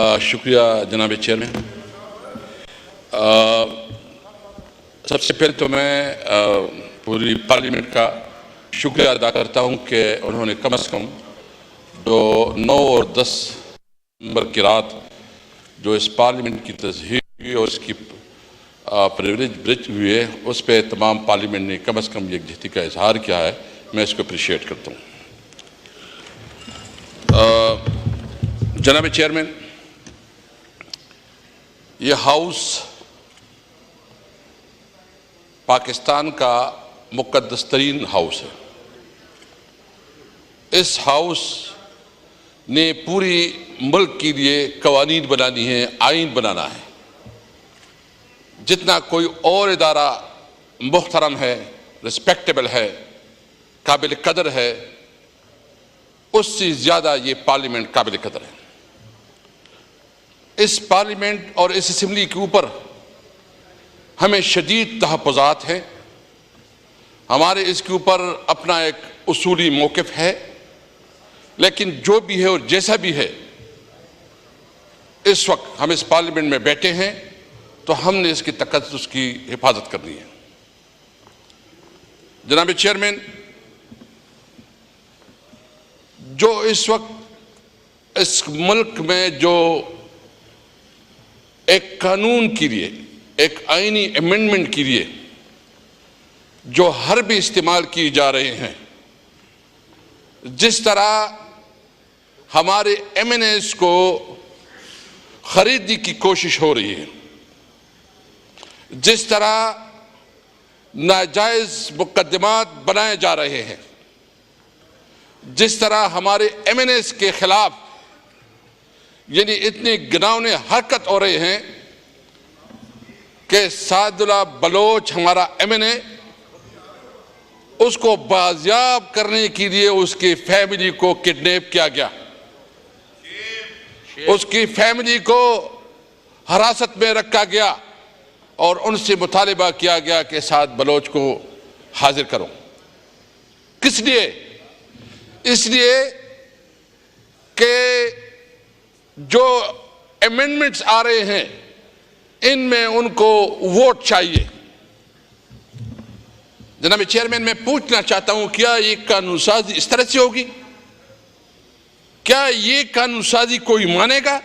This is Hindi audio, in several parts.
शुक्रिया जनाब चेयरमैन। सबसे पहले तो मैं पूरी पार्लियामेंट का शुक्रिया अदा करता हूं कि उन्होंने कम से कम जो 9 और 10 नवंबर की रात जो इस पार्लियामेंट की तस्हीर हुई और इसकी प्रिविलेज ब्रिज हुई है, उस पर तमाम पार्लियामेंट ने कम से कम यकजहती का इजहार किया है। मैं इसको अप्रिशिएट करता हूँ। जनाब चेयरमैन, ये हाउस पाकिस्तान का मुक़द्दस तरीन हाउस है। इस हाउस ने पूरी मुल्क के लिए कवानीन बनानी है, आइन बनाना है। जितना कोई और इदारा मुहतरम है, रिस्पेक्टेबल है, काबिल कदर है, उससे ज़्यादा ये पार्लियामेंट काबिल कदर है। इस पार्लियामेंट और इस असम्बली के ऊपर हमें शदीद तहफ़्फ़ुज़ात हैं। हमारे इसके ऊपर अपना एक उसूली मौक़िफ़ है, लेकिन जो भी है और जैसा भी है, इस वक्त हम इस पार्लियामेंट में बैठे हैं तो हमने इसकी तक़द्दुस की हिफाजत करनी है। जनाब चेयरमैन, जो इस वक्त इस मुल्क में जो एक कानून के लिए, एक आईनी अमेंडमेंट के लिए जो हरबे इस्तेमाल किए जा रहे हैं, जिस तरह हमारे एमएनएस को खरीदने की कोशिश हो रही है, जिस तरह नाजायज मुकदमात बनाए जा रहे हैं, जिस तरह हमारे एमएनएस के खिलाफ यानी इतनी घिनौनी हरकत हो रहे हैं कि सादुल्ला बलोच हमारा एमएनए, उसको बाजियाब करने के लिए उसकी फैमिली को किडनैप किया गया, उसकी फैमिली को हिरासत में रखा गया और उनसे मुतालिबा किया गया कि साद बलोच को हाजिर करो। किस लिए? इसलिए कि जो अमेंडमेंट्स आ रहे हैं इनमें उनको वोट चाहिए। जनाब चेयरमैन, मैं पूछना चाहता हूं, क्या ये कानून साजी इस तरह से होगी? क्या ये कानून साजी कोई मानेगा?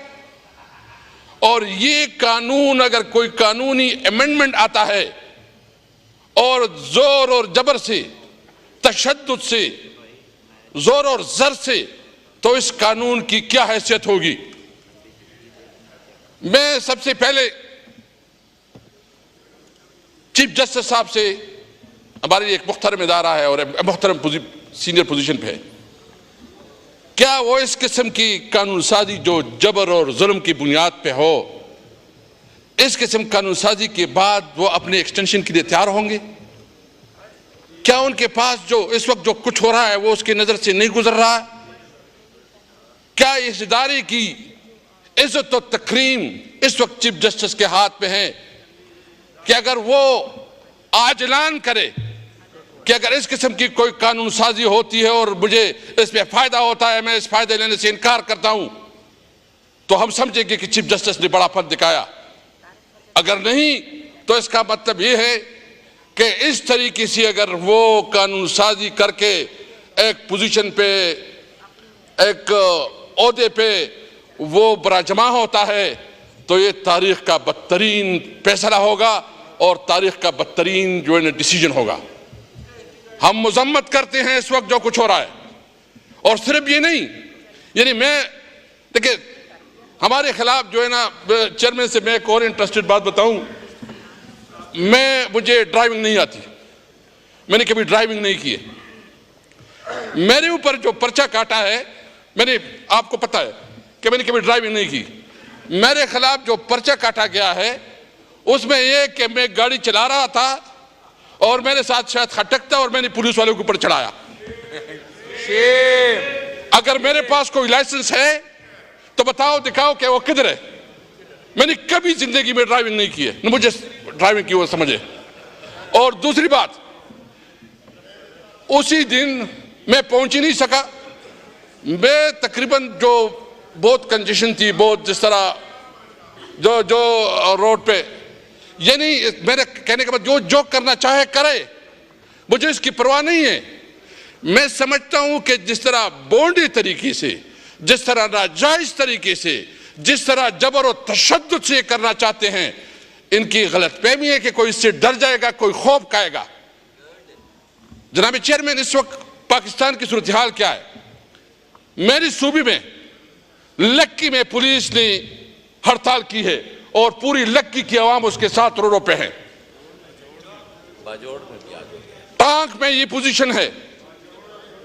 और ये कानून, अगर कोई कानूनी अमेंडमेंट आता है और जोर और जबर से, तशद्दुद से, जोर और जर से, तो इस कानून की क्या हैसियत होगी? मैं सबसे पहले चीफ जस्टिस साहब से, हमारी एक मुख्तरम इदारा है और मुख्तरम सीनियर पोजीशन पे है, क्या वो इस किस्म की कानून साजी जो जबर और जुल्म की बुनियाद पे हो, इस किस्म कानून साजी के बाद वो अपने एक्सटेंशन के लिए तैयार होंगे? क्या उनके पास जो इस वक्त जो कुछ हो रहा है वो उसकी नजर से नहीं गुजर रहा है? क्या इस इदारे की इज्जत और तकरीम इस वक्त चीफ जस्टिस के हाथ में है कि अगर वो आज ऐलान करे कि अगर इस किस्म की कोई कानून साजी होती है और मुझे इसमें फायदा होता है, मैं इस फायदे लेने से इनकार करता हूं, तो हम समझेंगे कि चीफ जस्टिस ने बड़ापन दिखाया। अगर नहीं तो इसका मतलब यह है कि इस तरीके से अगर वो कानून साजी करके एक पोजीशन पे, एक ओहदे पे वो बराजमा होता है, तो ये तारीख का बदतरीन फैसला होगा और तारीख का बदतरीन जो है डिसीजन होगा। हम मजम्मत करते हैं इस वक्त जो कुछ हो रहा है। और सिर्फ ये नहीं, यानी मैं देखिए हमारे खिलाफ जो है ना, चेयरमैन से मैं एक और इंटरेस्टेड बात बताऊं, मुझे ड्राइविंग नहीं आती, मैंने कभी ड्राइविंग नहीं की है। मेरे ऊपर जो पर्चा काटा है, मैंने, आपको पता है कि मैंने कभी ड्राइविंग नहीं की। मेरे खिलाफ जो पर्चा काटा गया है उसमें यह कि मैं गाड़ी चला रहा था और मेरे साथ शायद खटक था और मैंने पुलिस वालों के ऊपर चढ़ाया। अगर मेरे पास कोई लाइसेंस है तो बताओ, दिखाओ कि वो किधर है। मैंने कभी जिंदगी में ड्राइविंग नहीं की है, न मुझे ड्राइविंग की वो समझे। और दूसरी बात, उसी दिन मैं पहुंच ही नहीं सका। मैं तकरीबन जो बहुत कंजेशन थी, बहुत जिस तरह जो जो रोड पे, यानी मेरे कहने के बाद जो करना चाहे करे, मुझे इसकी परवाह नहीं है। मैं समझता हूं कि जिस तरह बोंडी तरीके से, जिस तरह नाजायज तरीके से, जिस तरह जबर और तशद्दुद से करना चाहते हैं, इनकी गलतफहमी है कि कोई इससे डर जाएगा, कोई खौफ खाएगा। जनाब चेयरमैन, इस वक्त पाकिस्तान की सूरत हाल क्या है? मेरी सूबे में लक्की में पुलिस ने हड़ताल की है और पूरी लक्की की आवाम उसके साथ रोडों पे है। टांग में ये पोजीशन है।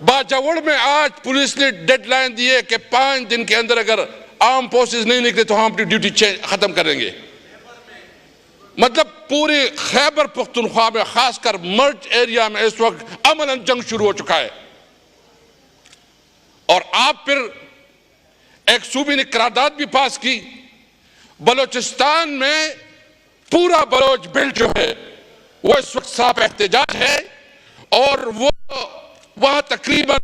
बाजावड़ में आज पुलिस ने डेडलाइन दी है कि 5 दिन के अंदर अगर आर्म फोर्सेस नहीं निकले तो हम अपनी ड्यूटी खत्म करेंगे। मतलब पूरे खैबर पख्तूनख्वा में, खासकर मर्ज एरिया में इस वक्त अमलन जंग शुरू हो चुका है। और आप फिर एक सूबे ने करारदाद भी पास की। बलोचिस्तान में पूरा बलोच बेल्ट जो है वो इस वक्त साफ एहतजाज है और वो वहां तकरीबन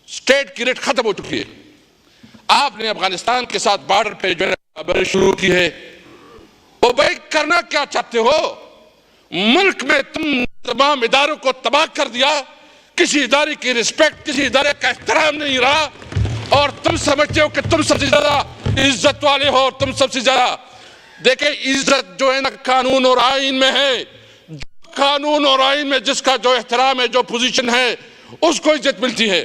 स्टेट की रेट खत्म हो चुकी है। आपने अफगानिस्तान के साथ बॉर्डर पे जो है शुरू की है, वो भाई करना क्या चाहते हो? मुल्क में तुम तमाम इदारों को तबाह कर दिया, किसी इदारे की रिस्पेक्ट, किसी इदारे का एहतराम नहीं रहा और तुम समझते हो कि तुम सबसे ज्यादा इज्जत वाले हो। तुम सबसे ज्यादा देखे, इज्जत जो है ना कानून और आइन में है। कानून और आइन में जिसका जो एहतराम है, जो पोजीशन है, उसको इज्जत मिलती है।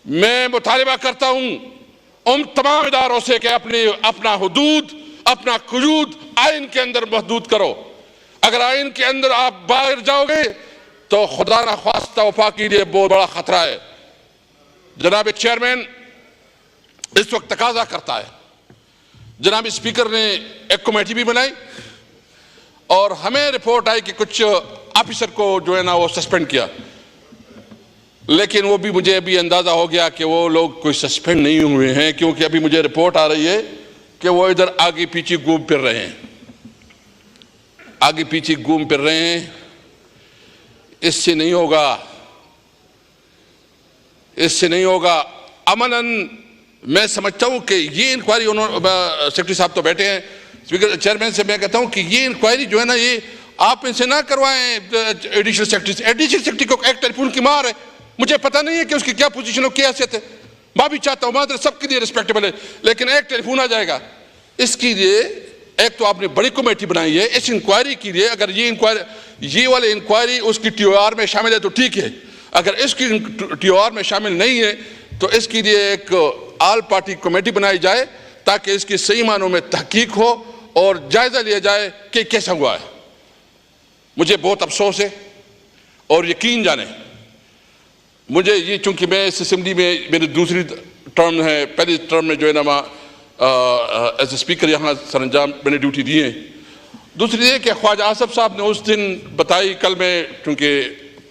मैं मुतालिबा करता हूं उन तमाम इदारों से कि अपना हुदूद, अपना कुयूद आइन के अंदर महदूद करो। अगर आइन के अंदर आप बाहर जाओगे तो खुदा ना ख्वास्ता वफा के लिए बहुत बड़ा खतरा है। जनाब चेयरमैन, इस वक्त तकाजा करता है, जनाब स्पीकर ने एक कमेटी भी बनाई और हमें रिपोर्ट आई कि कुछ ऑफिसर को जो है ना वो सस्पेंड किया, लेकिन वो भी मुझे अभी अंदाजा हो गया कि वो लोग कोई सस्पेंड नहीं हुए हैं, क्योंकि अभी मुझे रिपोर्ट आ रही है कि वो इधर आगे पीछे घूम फिर रहे हैं, आगे पीछे घूम फिर रहे हैं। इससे नहीं होगा, इससे नहीं होगा। अमलन मैं समझता हूं कि ये इंक्वायरी, उन्होंने सेक्रेटरी साहब तो बैठे हैं, स्पीकर चेयरमैन से मैं कहता हूं कि ये इंक्वायरी जो है ना, ये आप इनसे ना करवाएं एडिशनल सेक्रेटरी से। एडिशनल सेक्रेटरी को एक टेलीफोन की मार है, मुझे पता नहीं है कि उसकी क्या पोजीशन हो, क्या हैसियत है। मैं भी चाहता हूं मादर सबके लिए रिस्पेक्टेबल है, लेकिन एक टेलीफोन आ जाएगा। इसके लिए एक तो आपने बड़ी कमेटी बनाई है इस इंक्वायरी के लिए। अगर ये वाली इंक्वायरी उसकी TOR में शामिल है तो ठीक है, अगर इसकी TOR में शामिल नहीं है तो इसके लिए एक ऑल पार्टी कमेटी बनाई जाए ताकि इसकी सही मानों में तहकीक हो और जायजा लिया जाए कि कैसा हुआ है। मुझे बहुत अफसोस है और यकीन जाने, मुझे ये, चूंकि मैं इस असेंबली में मेरी दूसरी टर्म है, पहली टर्म में जो है ना एज ए स्पीकर यहाँ सरंजाम मैंने ड्यूटी दी है। दूसरी ये कि ख्वाजा आसफ साहब ने उस दिन बताई, कल मैं चूंकि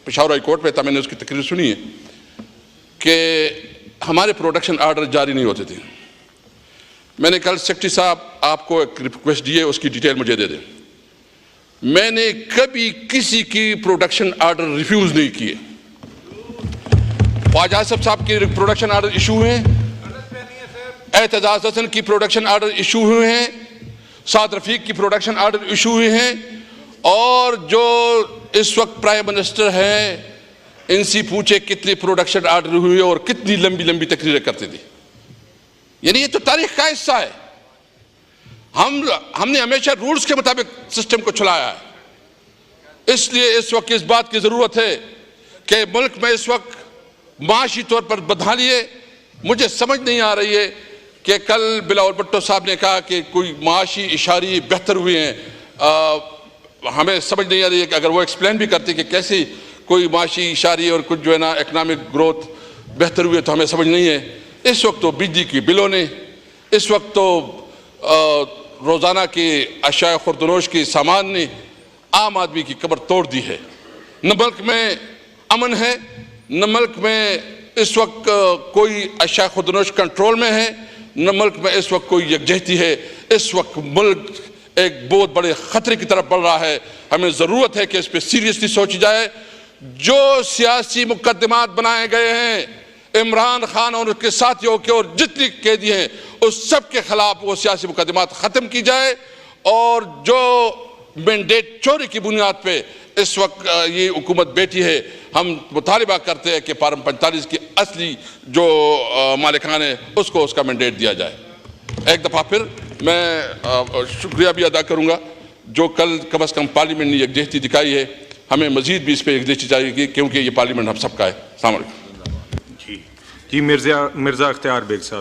पेशावर हाई कोर्ट में था, मैंने उसकी तकरीर सुनी है कि हमारे प्रोडक्शन आर्डर जारी नहीं होते थे। मैंने कल सेक्रेटरी साहब आपको एक रिक्वेस्ट दी है, उसकी डिटेल मुझे दे दें। मैंने कभी किसी की प्रोडक्शन आर्डर रिफ्यूज नहीं किए। ख्वाजा आसफ साहब के प्रोडक्शन आर्डर इशू हुए हैं, एतजाज हसन की प्रोडक्शन आर्डर इशू हुए हैं, साद रफीक की प्रोडक्शन आर्डर इशू हुए हैं, और जो इस वक्त प्राइम मिनिस्टर हैं इनसे पूछे कितने प्रोडक्शन आर्डर हुए और कितनी लंबी लंबी तकरीरें करते थे। यानी ये तो तारीख का हिस्सा है। हमने हमेशा रूल्स के मुताबिक सिस्टम को चलाया है। इसलिए इस वक्त इस बात की जरूरत है कि मुल्क में इस वक्त माशी तौर पर बदहाली है। मुझे समझ नहीं आ रही है कि कल बिलावल भुट्टो साहब ने कहा कि कोई माशी इशारे बेहतर हुए हैं। हमें समझ नहीं आ रही है कि अगर वो एक्सप्लेन भी करते कि कैसे कोई माशी इशारे और कुछ जो है ना इकनॉमिक ग्रोथ बेहतर हुए, तो हमें समझ नहीं है। इस वक्त तो बिजली की बिलों ने, इस वक्त तो रोज़ाना के अशाया खुर्दनोश के सामान ने आम आदमी की कब्र तोड़ दी है। न मुल्क में अमन है, न मुल्क में इस वक्त कोई अशाया खुर्दनोश कंट्रोल में है, न मुल्क में इस वक्त कोई यकजहती है। इस वक्त मुल्क एक बहुत बड़े खतरे की तरफ बढ़ रहा है। हमें ज़रूरत है कि इस पर सीरियसली सोची जाए। जो सियासी मुकदमात बनाए गए हैं इमरान खान और उसके साथियों के और जितने कैदी हैं उस सब के खिलाफ वो सियासी मुकदमात ख़त्म की जाए। और जो मैंडेट चोरी की बुनियाद पे इस वक्त ये हुकूमत बैठी है, हम मुतालिबा करते हैं कि पार्लियामेंट 45 की असली जो मालिकान है उसको उसका मैंडेट दिया जाए। एक दफ़ा फिर मैं शुक्रिया भी अदा करूँगा जो कम अज़ कम पार्लियामेंट ने यकजहती दिखाई है। हमें मज़ीद भी इस पर यकजहती चाहिए क्योंकि ये पार्लियामेंट हम सबका है। अस्सलाम वालेकुम। जी मिर्ज़ा अख्तियार बेग साहब।